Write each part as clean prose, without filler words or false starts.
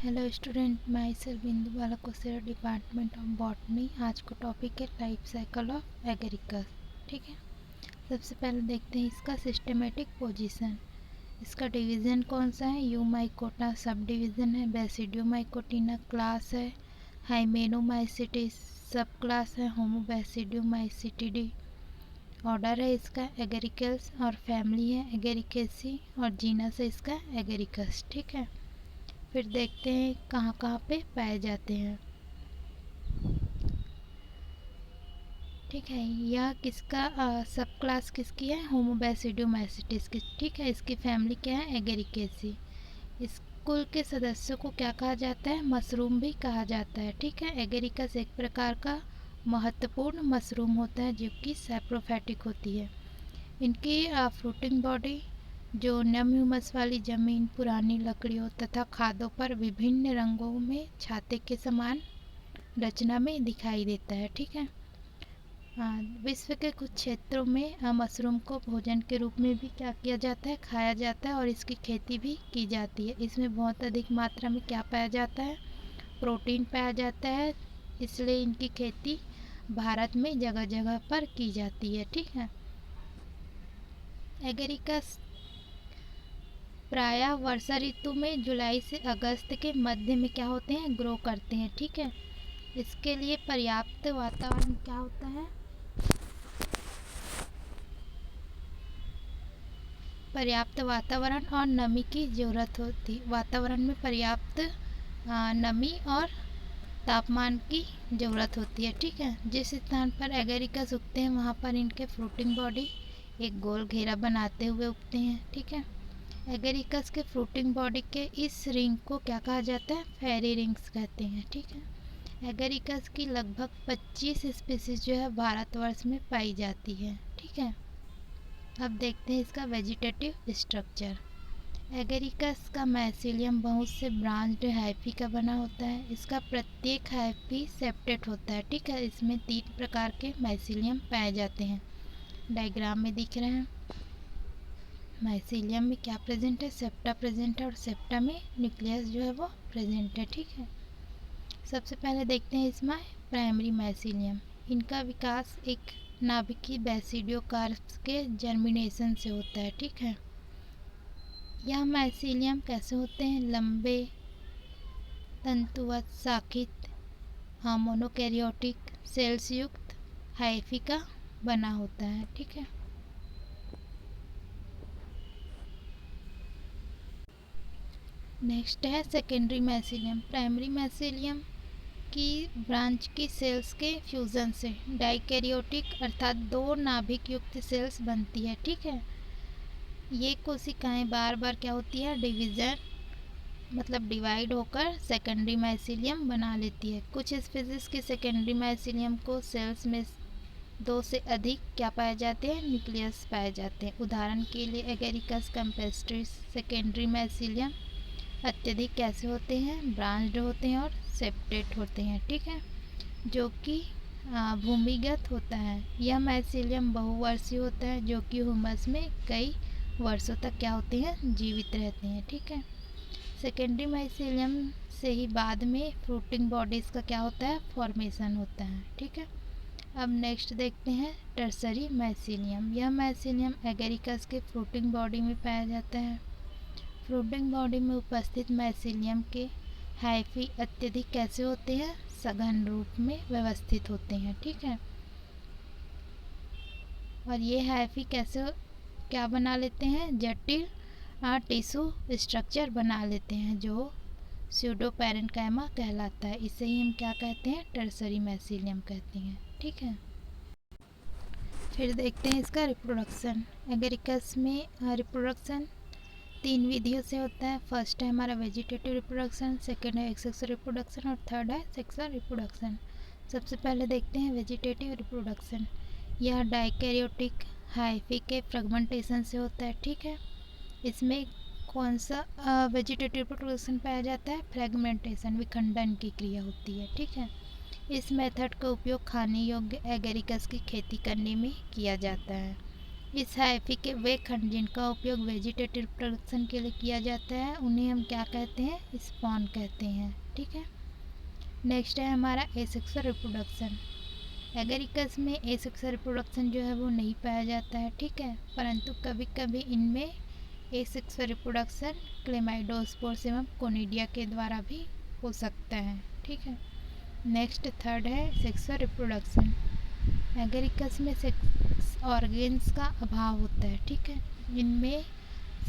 Hello student, my self बिंदु बाला Coursera, department of botany. आज का टॉपिक है लाइफ साइकिल ऑफ एगेरिकस। ठीक है, सबसे पहले देखते हैं इसका सिस्टमेटिक पोजीशन। इसका डिवीज़न कौन सा है? यूमाइकोटा सब डिवीज़न है, बेसिडियोमाइकोटिना क्लास है, हाइमेनोमाइसिटिस सब क्लास है, होमोबेसिडियोमाइसिटिडी ऑर्डर है इसका, एगेरिकल्स और फैमिली है एगेरिकेसी और जीनस है इसका एगेरिकस। ठीक है, फिर देखते हैं कहाँ कहाँ पे पाए जाते हैं। ठीक है, यह किसका सब क्लास किसकी है? होमोबेसिडियोमाइसिटिस की। ठीक है, इसकी फैमिली क्या है? एगेरिकेसी। इस कुल के सदस्यों को क्या कहा जाता है? मशरूम भी कहा जाता है। ठीक है, एगेरिकस एक प्रकार का महत्वपूर्ण मशरूम होता है जो कि सैप्रोफैटिक होती है। इनकी फ्रूटिंग बॉडी जो नम ह्यूमस वाली जमीन, पुरानी लकड़ियों तथा खादों पर विभिन्न रंगों में छाते के समान रचना में दिखाई देता है। ठीक है, विश्व के कुछ क्षेत्रों में मशरूम को भोजन के रूप में भी क्या किया जाता है? खाया जाता है और इसकी खेती भी की जाती है। इसमें बहुत अधिक मात्रा में क्या पाया जाता है? प्रोटीन पाया जाता है, इसलिए इनकी खेती भारत में जगह जगह पर की जाती है। ठीक है, एगेरिकस प्रायः वर्षा ऋतु में जुलाई से अगस्त के मध्य में क्या होते हैं? ग्रो करते हैं। ठीक है, इसके लिए पर्याप्त वातावरण क्या होता है? पर्याप्त वातावरण और नमी की ज़रूरत होती। वातावरण में पर्याप्त नमी और तापमान की ज़रूरत होती है। ठीक है, जिस स्थान पर एगेरिकस उगते हैं वहाँ पर इनके फ्रूटिंग बॉडी एक गोल घेरा बनाते हुए उगते हैं। ठीक है, एगेरिकस के फ्रूटिंग बॉडी के इस रिंग को क्या कहा जाता है? फेरी रिंग्स कहते हैं। ठीक है, एगेरिकस की लगभग 25 स्पीसीज जो है भारतवर्ष में पाई जाती है। ठीक है, अब देखते हैं इसका वेजिटेटिव स्ट्रक्चर। एगेरिकस का माइसीलियम बहुत से ब्रांच्ड हाइफी का बना होता है। इसका प्रत्येक हाइफी सेप्टेट होता है। ठीक है, इसमें 3 प्रकार के माइसीलियम पाए जाते हैं, डायग्राम में दिख रहे हैं। माइसीलियम में क्या प्रेजेंट है? सेप्टा प्रेजेंट है और सेप्टा में न्यूक्लियस जो है वो प्रेजेंट है। ठीक है, सबसे पहले देखते हैं इसमें प्राइमरी माइसीलियम। इनका विकास एक नाभिकीय बेसिडियोकार्प्स के जर्मिनेशन से होता है। ठीक है, यह माइसीलियम कैसे होते हैं? लंबे तंतुवत शाखित मोनोकैरियोटिक सेल्स युक्त हाइफी का बना होता है। ठीक है, नेक्स्ट है सेकेंडरी माइसीलियम। प्राइमरी माइसीलियम की ब्रांच की सेल्स के फ्यूज़न से डाइकैरियोटिक अर्थात 2 नाभिक युक्त सेल्स बनती है। ठीक है, ये कोशिकाएं बार बार क्या होती है? डिवीज़न मतलब डिवाइड होकर सेकेंडरी माइसीलियम बना लेती है। कुछ स्पीसीज के सेकेंडरी माइसीलियम को सेल्स में 2 से अधिक क्या पाए जाते हैं? न्यूक्लियस पाए जाते हैं। उदाहरण के लिए एगेरिकस कैम्पेस्ट्रिस सेकेंडरी माइसीलियम अत्यधिक कैसे होते हैं? ब्रांच्ड होते हैं और सेप्टेट होते हैं। ठीक है, जो कि भूमिगत होता है। यह माइसीलियम बहुवर्षीय होता है जो कि ह्यूमस में कई वर्षों तक क्या होते हैं? जीवित रहते हैं। ठीक है, सेकेंडरी माइसीलियम से ही बाद में फ्रूटिंग बॉडीज़ का क्या होता है? फॉर्मेशन होता है। ठीक है, अब नेक्स्ट देखते हैं टर्सरी माइसीलियम। यह माइसीलियम एगेरिकस के फ्रूटिंग बॉडी में पाया जाता है। फ्रूटिंग बॉडी में उपस्थित माइसीलियम के हाइफी अत्यधिक कैसे होते हैं? सघन रूप में व्यवस्थित होते हैं। ठीक है, और ये हाइफी कैसे क्या बना लेते हैं? जटिल टिश्यू स्ट्रक्चर बना लेते हैं जो स्यूडो पैरेन्काइमा कहलाता है। इसे ही हम क्या कहते हैं? टर्सरी माइसीलियम कहते हैं। ठीक है, फिर देखते हैं इसका रिप्रोडक्शन। एगेरिकस में रिप्रोडक्शन 3 विधियों से होता है। फर्स्ट है हमारा वेजिटेटिव रिप्रोडक्शन, सेकेंड है एक्सेक्सुअल रिप्रोडक्शन और थर्ड है सेक्सुअल रिप्रोडक्शन। सबसे पहले देखते हैं वेजिटेटिव रिप्रोडक्शन। यह डाइकैरियोटिक हाइफी के फ्रेगमेंटेशन से होता है। ठीक है, इसमें कौन सा वेजिटेटिव रिप्रोडक्शन पाया जाता है? फ्रेगमेंटेशन, विखंडन की क्रिया होती है। ठीक है, इस मेथड का उपयोग खाने योग्य एगेरिकस की खेती करने में किया जाता है। इस हाइफी के वे खंड जिनका उपयोग वेजिटेटिव रिप्रोडक्शन के लिए किया जाता है उन्हें हम क्या कहते हैं, स्पॉन कहते हैं। ठीक है, नेक्स्ट है हमारा एसेक्सुअल रिप्रोडक्शन। एगरिकस में एसेक्सुअल रिप्रोडक्शन जो है वो नहीं पाया जाता है। ठीक है, परंतु कभी कभी इनमें एसेक्सुअल रिप्रोडक्शन क्लेमाइडोस्पोर्स एवं कोनिडिया के द्वारा भी हो सकता है। ठीक है, नेक्स्ट थर्ड है सेक्सुअल रिप्रोडक्शन। एगरिकस में सेक्स ऑर्गेन्स का अभाव होता है। ठीक है, इनमें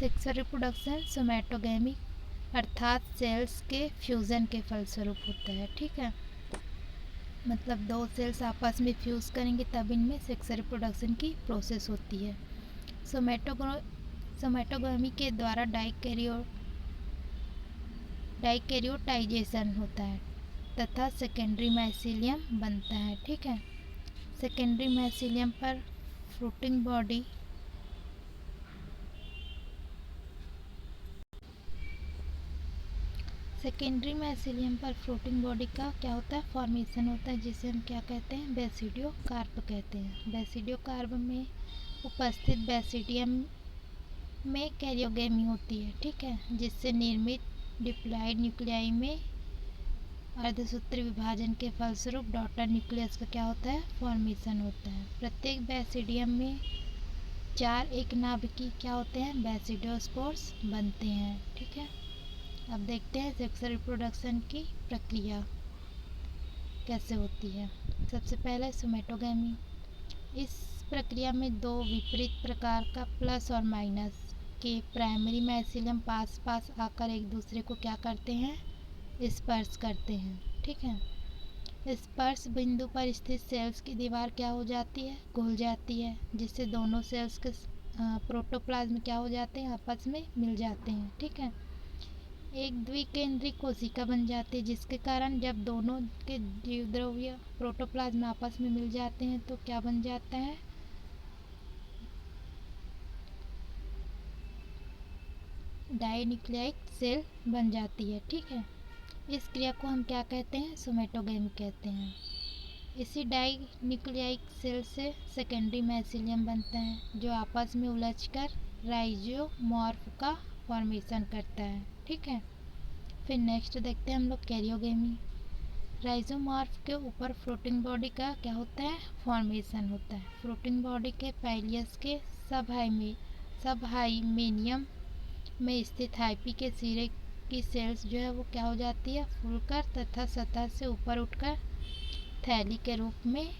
सेक्सुअल रिप्रोडक्शन सोमैटोगेमी अर्थात सेल्स के फ्यूज़न के फलस्वरूप होता है। ठीक है, मतलब दो सेल्स आपस में फ्यूज़ करेंगे तब इनमें सेक्सुअल रिप्रोडक्शन की प्रोसेस होती है। सोमैटोगेमी के द्वारा डाइकैरियोटाइजेशन होता है तथा सेकेंडरी माइसीलियम बनता है। ठीक है, सेकेंडरी माइसीलियम पर फ्रूटिंग बॉडी का क्या होता है, फॉर्मेशन होता है, जिसे हम क्या कहते हैं, बेसिडियो कार्प कहते हैं। बेसिडियो कार्प में उपस्थित बेसिडियम में कैरियोगेमी होती है। ठीक है, जिससे निर्मित डिप्लॉइड न्यूक्लियाई में अर्धसूत्री विभाजन के फलस्वरूप डॉटर न्यूक्लियस का क्या होता है, फॉर्मेशन होता है। प्रत्येक बेसिडियम में 4 एकनाभिकी क्या होते हैं, बेसिडियोस्पोर्स बनते हैं। ठीक है, अब देखते हैं सेक्सुअल रिप्रोडक्शन की प्रक्रिया कैसे होती है। सबसे पहले सोमैटोगेमी। इस प्रक्रिया में 2 विपरीत प्रकार का प्लस और माइनस के प्राइमरी माइसीलियम पास आकर एक दूसरे को क्या करते हैं, स्पर्श करते हैं। ठीक है, स्पर्श बिंदु पर स्थित सेल्स की दीवार क्या हो जाती है, घुल जाती है, जिससे दोनों सेल्स के प्रोटोप्लाज्म क्या हो जाते हैं, आपस में मिल जाते हैं। ठीक है, एक द्विकेंद्री कोशिका बन जाती है, जिसके कारण जब दोनों के जीवद्रव्य प्रोटोप्लाज्म आपस में मिल जाते हैं तो क्या बन जाता है, डाइन्यूक्लियाइक सेल बन जाती है। ठीक है, इस क्रिया को हम क्या कहते हैं, सोमैटोगेमी कहते हैं। इसी डाइन्यूक्लियाइक सेल से सेकेंडरी माइसीलियम बनता है, जो आपस में उलझकर राइजोमॉर्फ का फॉर्मेशन करता है। ठीक है, फिर नेक्स्ट देखते हैं हम लोग कैरियोगेमी। राइजोमॉर्फ के ऊपर फ्लोटिंग बॉडी का क्या होता है, फॉर्मेशन होता है। फ्लोटिंग बॉडी के पाइलियस के सब हाइमेनियम में स्थित हाइपी के सिरे की सेल्स जो है वो क्या हो जाती है, फूलकर तथा सतह से ऊपर उठकर थैली के रूप में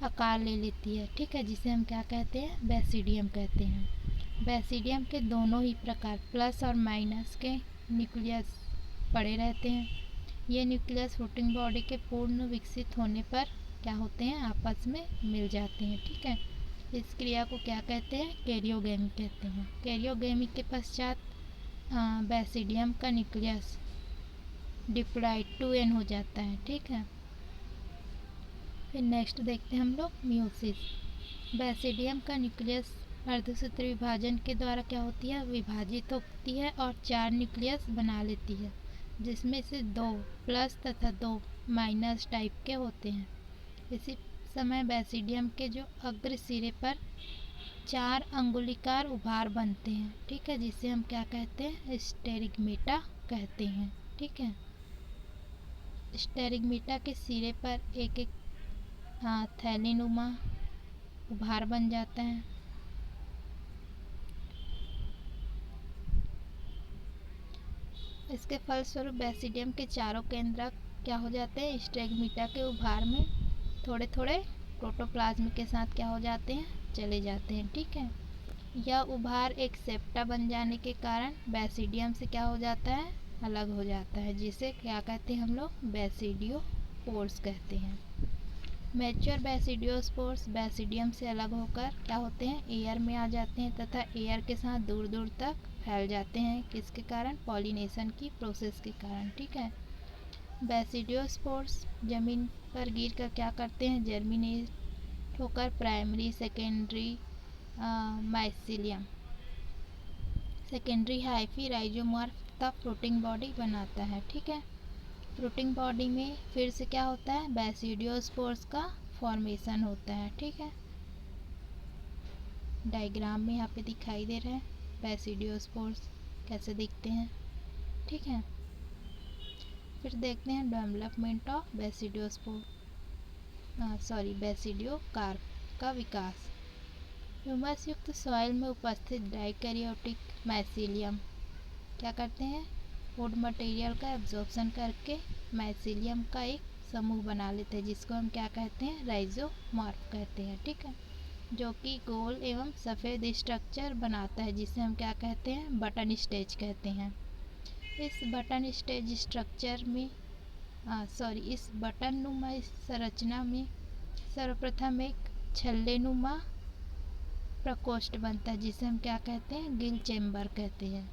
आकार ले लेती है। ठीक है, जिसे हम क्या कहते हैं, बेसिडियम कहते हैं। बेसिडियम के दोनों ही प्रकार प्लस और माइनस के न्यूक्लियस पड़े रहते हैं। ये न्यूक्लियस फ्लोटिंग बॉडी के पूर्ण विकसित होने पर क्या होते हैं, आपस में मिल जाते हैं। ठीक है, इस क्रिया को क्या कहते हैं, कैरियोगेमी कहते हैं। कैरियोगेमी के पश्चात बेसिडियम का न्यूक्लियस डिप्लॉइड 2n हो जाता है। ठीक है, फिर नेक्स्ट देखते हैं हम लोग म्यूसिस। बेसिडियम का न्यूक्लियस अर्धसूत्री विभाजन के द्वारा क्या होती है, विभाजित होती है और 4 न्यूक्लियस बना लेती है, जिसमें से 2 प्लस तथा 2 माइनस टाइप के होते हैं। इसी समय बेसिडियम के जो अग्र सिरे पर 4 अंगुलिकार उभार बनते हैं। ठीक है, जिसे हम क्या कहते हैं, स्टेरिगमेटा कहते हैं। ठीक है, स्टेरिगमेटा के सिरे पर एक एक थैलीनुमा उभार बन जाता है। इसके फलस्वरूप बेसिडियम के चारों केंद्रक क्या हो जाते हैं, स्टेरिगमेटा के उभार में थोड़े थोड़े प्रोटोप्लाज्म के साथ क्या हो जाते हैं, चले जाते हैं। ठीक है, यह उभार एक सेप्टा बन जाने के कारण बेसिडियम से क्या हो जाता है, अलग हो जाता है, जिसे क्या कहते हैं हम लोग, बेसिडियोपोर्स कहते हैं। मैच्योर बेसिडियोस्पोर्स बेसिडियम से अलग होकर क्या होते हैं, एयर में आ जाते हैं तथा एयर के साथ दूर दूर तक फैल जाते हैं। किसके कारण, पॉलिनेशन की प्रोसेस के कारण। ठीक है, बेसिडियोस्पोर्स जमीन पर गिर कर क्या करते हैं, जर्मिनेट होकर primary secondary mycelium, secondary hyphae, rhizomorph तथा फ्लोटिंग बॉडी बनाता है। ठीक है, फ्लोटिंग बॉडी में फिर से क्या होता है, बेसिडियोस्पोर्स का फॉर्मेशन होता है। ठीक है, डायग्राम में यहाँ पे दिखाई दे रहा है बेसिडियोस्पोर्स कैसे दिखते हैं, ठीक है। फिर देखते हैं डेवलपमेंट ऑफ बेसिडियोस्पोर बेसिडियोकार्प का विकास। ह्यूमस युक्त सॉइल में उपस्थित डाइकैरियोटिक माइसीलियम क्या करते हैं, फूड मटेरियल का एब्जॉर्प्शन करके माइसीलियम का एक समूह बना लेते हैं जिसको हम क्या कहते हैं, राइजोमॉर्फ कहते हैं, ठीक है। जो कि गोल एवं सफ़ेद स्ट्रक्चर बनाता है जिसे हम क्या कहते हैं, बटन स्टेज कहते हैं। इस बटन स्टेज स्ट्रक्चर में इस बटन नुमा संरचना में सर्वप्रथम एक छल्ले नुमा प्रकोष्ठ बनता है जिसे हम क्या कहते हैं, गिल चेम्बर कहते हैं।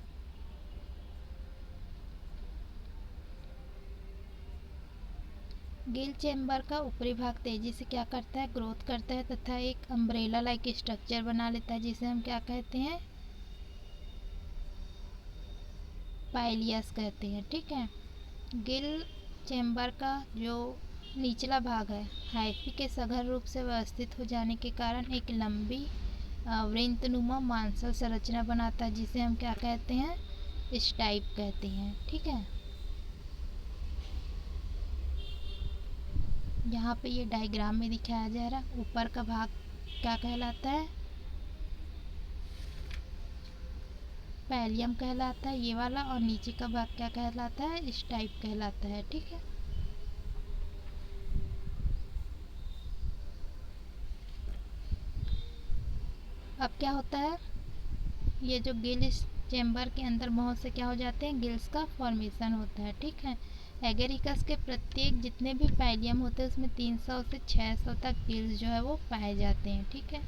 गिल चेम्बर का ऊपरी भाग तेजी से क्या करता है, ग्रोथ करता है तथा एक अम्ब्रेला लाइक स्ट्रक्चर बना लेता है जिसे हम क्या कहते हैं, पाइलियस कहते हैं, ठीक है। गिल चेम्बर का जो निचला भाग है हाइफी के सघन रूप से व्यवस्थित हो जाने के कारण एक लंबी वृंतनुमा मांसल संरचना बनाता है जिसे हम क्या कहते हैं, स्टाइप कहते हैं, ठीक है। यहाँ पे ये डायग्राम में दिखाया जा रहा है, ऊपर का भाग क्या कहलाता है, पैलियम कहलाता है ये वाला, और नीचे का भाग क्या कहलाता है, स्टाइप कहलाता है, ठीक है। अब क्या होता है, ये जो गिल चेम्बर के अंदर बहुत से क्या हो जाते हैं, गिल्स का फॉर्मेशन होता है, ठीक है। एगेरिकस के प्रत्येक जितने भी पैलियम होते हैं उसमें 300 से 600 तक गिल्स जो है वो पाए जाते हैं, ठीक है।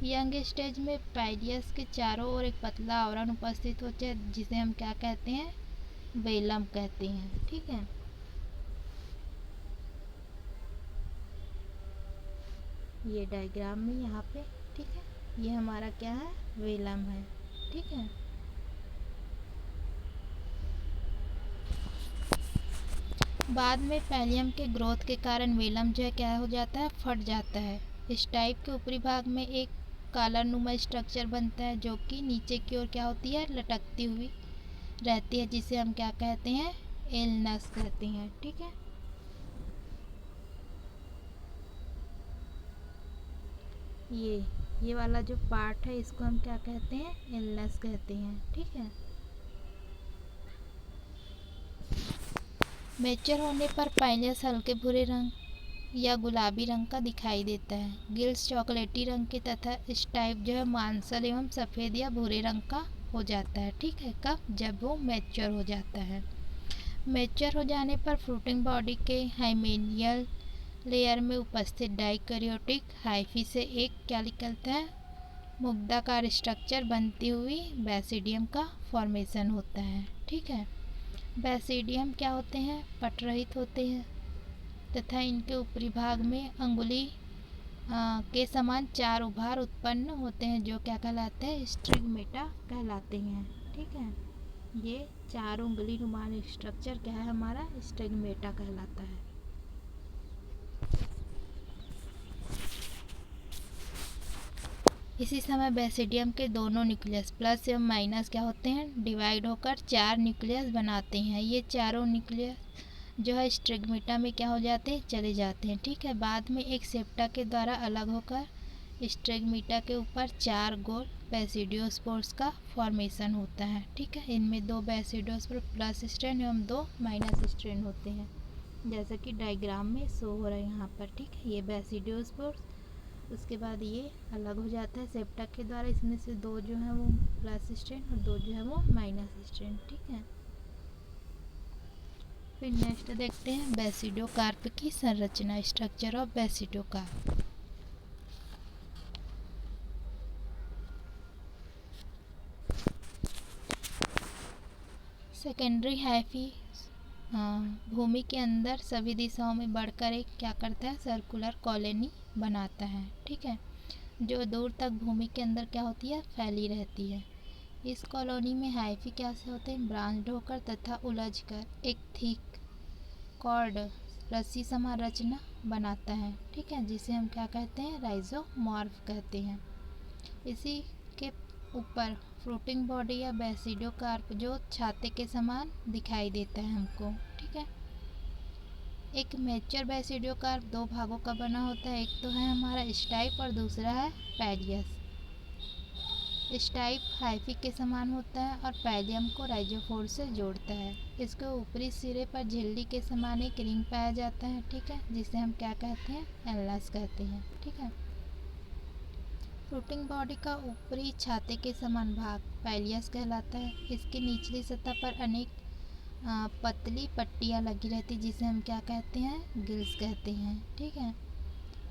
यंग स्टेज में पैलियस के चारों ओर एक पतला आवरण उपस्थित होता है जिसे हम क्या कहते हैं, वेलम कहते हैं, ठीक है। ये डायग्राम में यहाँ पे, ठीक है, ये हमारा क्या है, वेलम है, ठीक है। बाद में पैलियम के ग्रोथ के कारण वेलम जो है क्या हो जाता है, फट जाता है। इस टाइप के ऊपरी भाग में एक कॉलरनुमा स्ट्रक्चर बनता है जो कि नीचे की ओर क्या होती है, लटकती हुई रहती है जिसे हम क्या कहते हैं, एल्नस कहते हैं, ठीक है। ये वाला जो पार्ट है इसको हम क्या कहते हैं, एल्नस कहते हैं, ठीक है। मैच्योर होने पर पाइलियस हल्के भूरे रंग या गुलाबी रंग का दिखाई देता है। गिल्स चॉकलेटी रंग के तथा स्टाइप जो है मांसल एवं सफ़ेद या भूरे रंग का हो जाता है, ठीक है। कब, जब वो मैच्योर हो जाता है। मैच्योर हो जाने पर फ्रूटिंग बॉडी के हाइमेनियल लेयर में उपस्थित डाइकैरियोटिक हाइफी से एक क्या निकलता है, मुग्धाकार स्ट्रक्चर बनती हुई बेसिडियम का फॉर्मेशन होता है, ठीक है। बेसिडियम क्या होते हैं, पटरहित होते हैं तथा इनके ऊपरी भाग में अंगुली के समान 4 उभार उत्पन्न होते हैं जो क्या कहलाते हैं, स्टिग्मेटा कहलाते हैं, ठीक है। ये 4 उंगली नुमान स्ट्रक्चर क्या है हमारा, स्टिग्मेटा कहलाता है। इसी समय बेसिडियम के दोनों न्यूक्लियस प्लस एवं माइनस क्या होते हैं, डिवाइड होकर 4 न्यूक्लियस बनाते हैं। ये चारों न्यूक्लियस जो है स्टिग्मेटा में क्या हो जाते हैं, चले जाते हैं, ठीक है। बाद में एक सेप्टा के द्वारा अलग होकर स्टिग्मेटा के ऊपर 4 गोल बेसिडियोस्पोर्स का फॉर्मेशन होता है, ठीक है। इनमें 2 बेसिडियोस्पोर प्लस स्ट्रैंड एवं 2 माइनस स्ट्रैंड होते हैं जैसा कि डायग्राम में शो हो रहा है यहाँ पर, ठीक है। ये बेसिडियोस्पोर्स, उसके बाद ये अलग हो जाता है सेप्टा के द्वारा, इसमें से 2 जो है वो प्लस स्ट्रैंड और 2 जो है वो माइनस स्ट्रैंड, ठीक है। फिर नेक्स्ट देखते हैं बेसिडियोकार्प की संरचना, structure of basidiocarp. Secondary hyphae भूमि के अंदर सभी दिशाओं में बढ़कर एक क्या करता है, सर्कुलर कॉलोनी बनाता है, ठीक है, जो दूर तक भूमि के अंदर क्या होती है, फैली रहती है। इस कॉलोनी में हाइफी क्या से होते हैं, ब्रांच होकर तथा उलझकर एक थिक कॉर्ड रस्सी समान रचना बनाता है, ठीक है, जिसे हम क्या कहते हैं, राइजोमॉर्फ कहते हैं। इसी के ऊपर फ्रूटिंग बॉडी या बेसिडियोकार्प जो छाते के समान दिखाई देता है हमको, ठीक है। एक मैच्योर बेसिडियोकार्प दो भागों का बना होता है, एक तो है हमारा स्टाइप और दूसरा है पैलियस। स्टाइप हाइफी के समान होता है और पैलियम को राइजोफोर से जोड़ता है। इसके ऊपरी सिरे पर झिल्ली के समान एक रिंग पाया जाता है, ठीक है, जिसे हम क्या कहते हैं, एनलस कहते हैं, ठीक है। फ्रूटिंग बॉडी का ऊपरी छाते के समान भाग पैलियस कहलाता है। इसकी निचली सतह पर अनेक पतली पट्टियाँ लगी रहती जिसे हम क्या कहते हैं, गिल्स कहते हैं, ठीक है।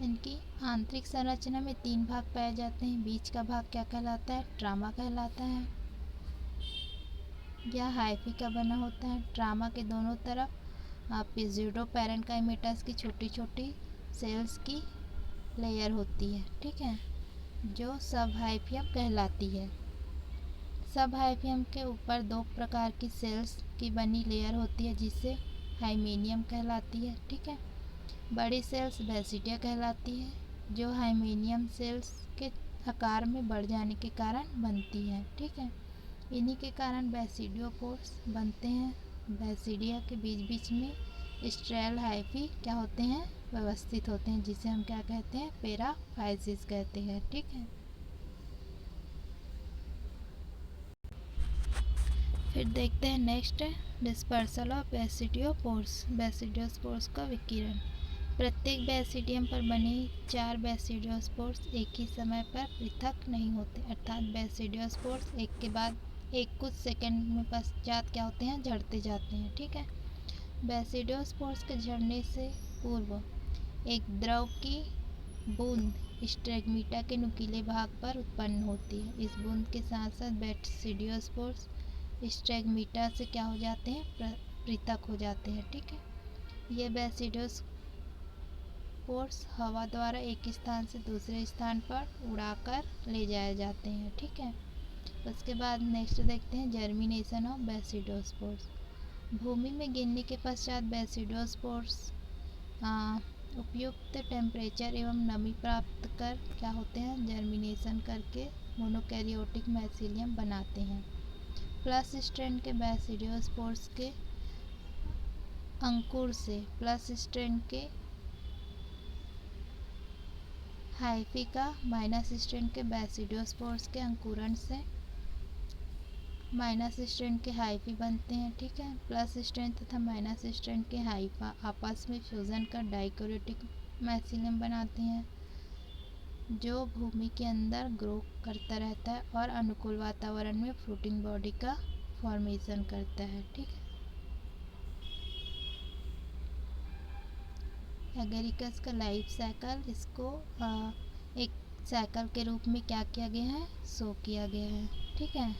इनकी आंतरिक संरचना में 3 भाग पाए जाते हैं। बीच का भाग क्या कहलाता है, ट्रामा कहलाता है। यह हाइफी का बना होता है। ट्रामा के दोनों तरफ पिज्यूडो पैरेन्काइमेटस की छोटी छोटी सेल्स की लेयर होती है, ठीक है, जो सब हाइफियम कहलाती है। सब हाइफियम के ऊपर 2 प्रकार की सेल्स की बनी लेयर होती है जिसे हाइमेनियम कहलाती है, ठीक है। बड़ी सेल्स बेसिडिया कहलाती है, जो हाइमेनियम सेल्स के आकार में बढ़ जाने के कारण बनती है, ठीक है। इन्हीं के कारण बेसिडियोपोर्स बनते हैं। बेसिडिया के बीच बीच में स्ट्रेल हाइफी क्या होते हैं, व्यवस्थित होते हैं, जिसे हम क्या कहते हैं, पेराफाइसिस कहते हैं, ठीक है। फिर देखते हैं नेक्स्ट डिस्पर्सल ऑफ बेसिडियोपोर्स। बेसिडियोस्पोर्स का विकिरण। प्रत्येक बेसिडियम पर बने 4 बेसिडियोस्पोर्स एक ही समय पर पृथक नहीं होते, अर्थात बेसिडियोस्पोर्स एक के बाद एक कुछ सेकंड में पश्चात क्या होते हैं, झड़ते जाते हैं, ठीक है। बेसिडियोस्पोर्स के झड़ने से पूर्व एक द्रव की बूंद स्ट्रैगमीटा के नुकीले भाग पर उत्पन्न होती है। इस बूंद के साथ साथ बेसिडियोस्पोर्स स्ट्रैगमीटा से क्या हो जाते हैं, पृथक हो जाते हैं, ठीक है। ये बेसिडियोस्पोर्स हवा द्वारा एक स्थान से दूसरे स्थान पर उड़ाकर ले जाए जाते हैं, ठीक है। उसके बाद नेक्स्ट देखते हैं जर्मिनेशन ऑफ बेसिडियोस्पोर्स। भूमि में गिरने के पश्चात बेसिडियोस्पोर्स उपयुक्त टेम्परेचर एवं नमी प्राप्त कर क्या होते हैं, जर्मिनेशन करके मोनोकैरियोटिक माइसीलियम बनाते हैं। प्लस स्ट्रैंड के बेसिडियोस्पोर्स के अंकुर से प्लस स्ट्रैंड के हाइफी का माइनस स्ट्रैंड के बेसिडियोस्पोर्स के अंकुरण से माइनस स्ट्रैंड के हाइफी बनते हैं, ठीक है। प्लस स्ट्रैंड तथा माइनस स्ट्रैंड के हाइफा आपस में फ्यूज़न कर डाइकोरियोटिक माइसीलियम बनाते हैं, जो भूमि के अंदर ग्रो करता रहता है और अनुकूल वातावरण में फ्रूटिंग बॉडी का फॉर्मेशन करता है, ठीक है। एगेरिकस का लाइफ साइकिल, इसको एक साइकिल के रूप में क्या किया गया है, शो किया गया है, ठीक है।